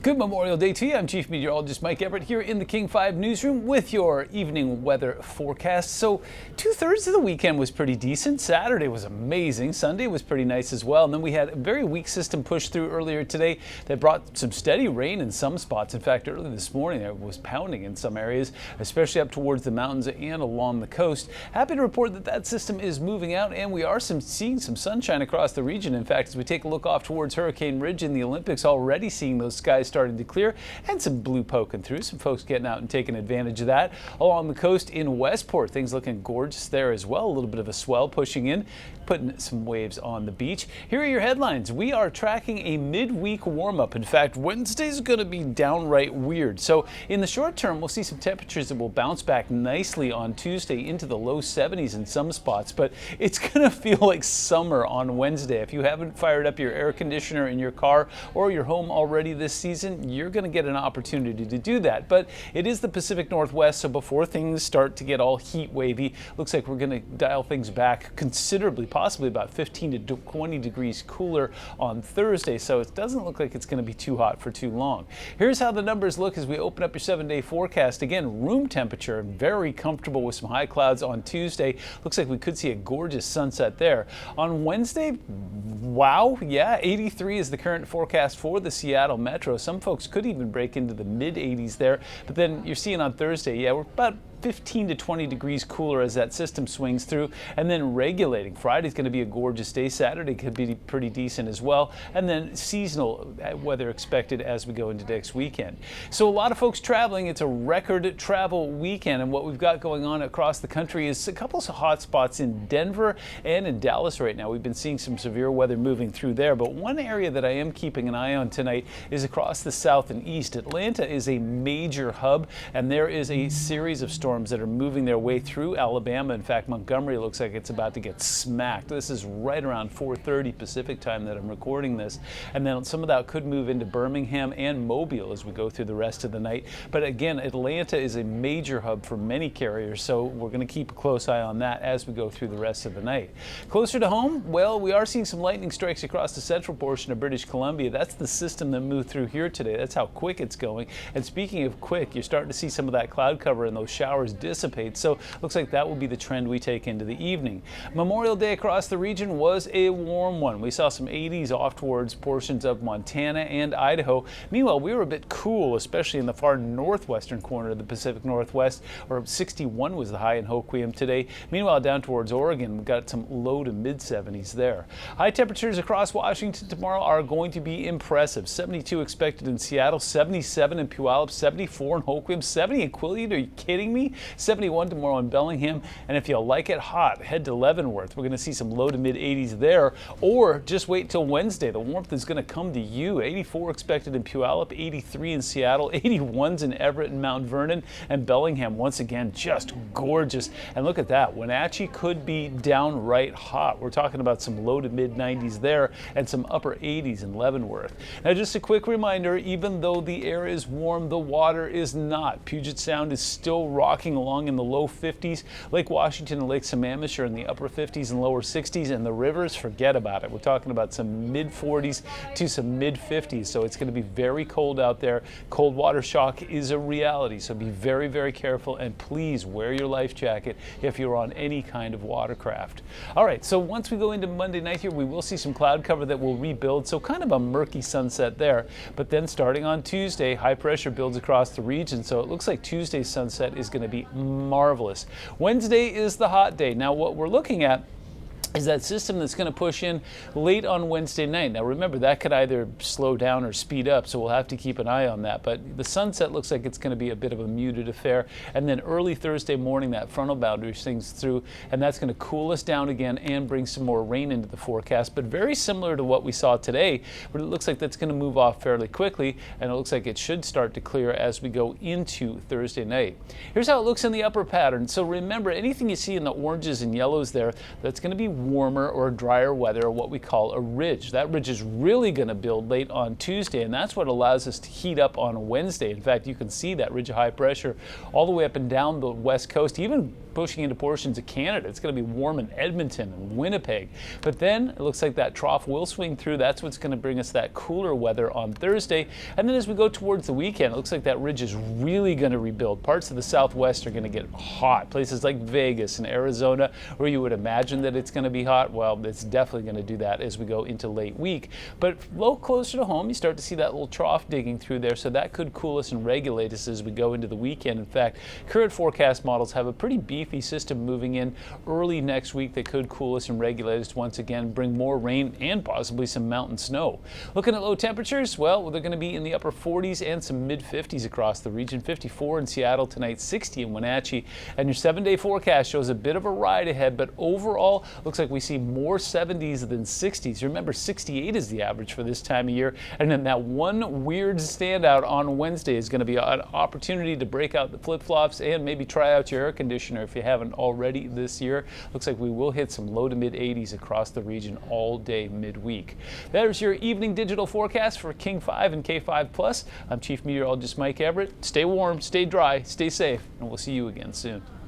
Good Memorial Day to you. I'm Chief Meteorologist Mike Everett here in the King 5 newsroom with your evening weather forecast. So 2/3 of the weekend was pretty decent. Saturday was amazing. Sunday was pretty nice as well. And then we had a very weak system push through earlier today that brought some steady rain in some spots. In fact, early this morning it was pounding in some areas, especially up towards the mountains and along the coast. Happy to report that that system is moving out and we are seeing some sunshine across the region. In fact, as we take a look off towards Hurricane Ridge in the Olympics, already seeing those skies starting to clear and some blue poking through. Some folks getting out and taking advantage of that. Along the coast in Westport, things looking gorgeous there as well. A little bit of a swell pushing in, putting some waves on the beach. Here are your headlines. We are tracking a midweek warm-up. In fact, Wednesday's going to be downright weird. So in the short term, we'll see some temperatures that will bounce back nicely on Tuesday into the low 70s in some spots, but it's going to feel like summer on Wednesday. If you haven't fired up your air conditioner in your car or your home already this season, you're going to get an opportunity to do that. But it is the Pacific Northwest, so before things start to get all heat wavy, looks like we're going to dial things back considerably, possibly about 15 to 20 degrees cooler on Thursday, so it doesn't look like it's going to be too hot for too long. Here's how the numbers look as we open up your 7-day forecast. Again, room temperature, very comfortable with some high clouds on Tuesday. Looks like we could see a gorgeous sunset there. On Wednesday, wow, yeah, 83 is the current forecast for the Seattle Metro. Some folks could even break into the mid-80s there, but then you're seeing on Thursday, yeah, we're about 15 to 20 degrees cooler as that system swings through, and then regulating. Friday's going to be a gorgeous day. Saturday could be pretty decent as well, and then seasonal weather expected as we go into next weekend. So a lot of folks traveling. It's a record travel weekend, and what we've got going on across the country is a couple of hot spots in Denver and in Dallas right now. We've been seeing some severe weather moving through there, but one area that I am keeping an eye on tonight is across the south and east. Atlanta is a major hub, and there is a series of storms that are moving their way through Alabama. In fact, Montgomery looks like it's about to get smacked. This is right around 4:30 Pacific time that I'm recording this. And then some of that could move into Birmingham and Mobile as we go through the rest of the night. But again, Atlanta is a major hub for many carriers, so we're going to keep a close eye on that as we go through the rest of the night. Closer to home, well, we are seeing some lightning strikes across the central portion of British Columbia. That's the system that moved through here today. That's how quick it's going. And speaking of quick, you're starting to see some of that cloud cover and those showers dissipate, so looks like that will be the trend we take into the evening. Memorial Day across the region was a warm one. We saw some 80s off towards portions of Montana and Idaho. Meanwhile, we were a bit cool, especially in the far northwestern corner of the Pacific Northwest, where 61 was the high in Hoquiam today. Meanwhile, down towards Oregon, we got some low to mid 70s there. High temperatures across Washington tomorrow are going to be impressive. 72 expected in Seattle, 77 in Puyallup, 74 in Hoquiam, 70 in Quillian. Are you kidding me? 71 tomorrow in Bellingham, and if you like it hot, head to Leavenworth. We're going to see some low to mid 80s there, or just wait till Wednesday. The warmth is going to come to you. 84 expected in Puyallup, 83 in Seattle, 81s in Everett and Mount Vernon, and Bellingham once again just gorgeous. And look at that, Wenatchee could be downright hot. We're talking about some low to mid 90s there and some upper 80s in Leavenworth. Now just a quick reminder, even though the air is warm, the water is not. Puget Sound is still rocking along in the low 50s. Lake Washington and Lake Sammamish are in the upper 50s and lower 60s, and the rivers, forget about it. We're talking about some mid 40s to some mid 50s, so it's going to be very cold out there. Cold water shock is a reality, so be very, very careful, and please wear your life jacket if you're on any kind of watercraft. All right, so once we go into Monday night here, we will see some cloud cover that will rebuild, so kind of a murky sunset there. But then starting on Tuesday, high pressure builds across the region, so it looks like Tuesday's sunset is going to be marvelous. Wednesday is the hot day. Now what we're looking at is that system that's going to push in late on Wednesday night. Now remember, that could either slow down or speed up, so we'll have to keep an eye on that. But the sunset looks like it's going to be a bit of a muted affair. And then early Thursday morning, that frontal boundary swings through, and that's going to cool us down again and bring some more rain into the forecast. But very similar to what we saw today, but it looks like that's going to move off fairly quickly, and it looks like it should start to clear as we go into Thursday night. Here's how it looks in the upper pattern. So remember, anything you see in the oranges and yellows there, that's going to be warmer or drier weather, or what we call a ridge. That ridge is really going to build late on Tuesday, and that's what allows us to heat up on Wednesday. In fact, you can see that ridge of high pressure all the way up and down the west coast, even pushing into portions of Canada. It's going to be warm in Edmonton and Winnipeg. But then it looks like that trough will swing through. That's what's going to bring us that cooler weather on Thursday. And then as we go towards the weekend, it looks like that ridge is really going to rebuild. Parts of the southwest are going to get hot. Places like Vegas and Arizona, where you would imagine that it's going to be hot, well, it's definitely going to do that as we go into late week. But low closer to home, you start to see that little trough digging through there, so that could cool us and regulate us as we go into the weekend. In fact, current forecast models have a pretty beefy system moving in early next week that could cool us and regulate us once again, bring more rain and possibly some mountain snow. Looking at low temperatures, well, they're going to be in the upper 40s and some mid 50s across the region. 54 in Seattle tonight, 60 in Wenatchee, and your 7-day forecast shows a bit of a ride ahead, but overall looks like we see more 70s than 60s. Remember, 68 is the average for this time of year, and then that one weird standout on Wednesday is going to be an opportunity to break out the flip-flops and maybe try out your air conditioner if you haven't already this year. Looks like we will hit some low to mid 80s across the region all day midweek. There's your evening digital forecast for King 5 and K5 Plus. I'm Chief Meteorologist Mike Everett. Stay warm, stay dry, stay safe, and we'll see you again soon.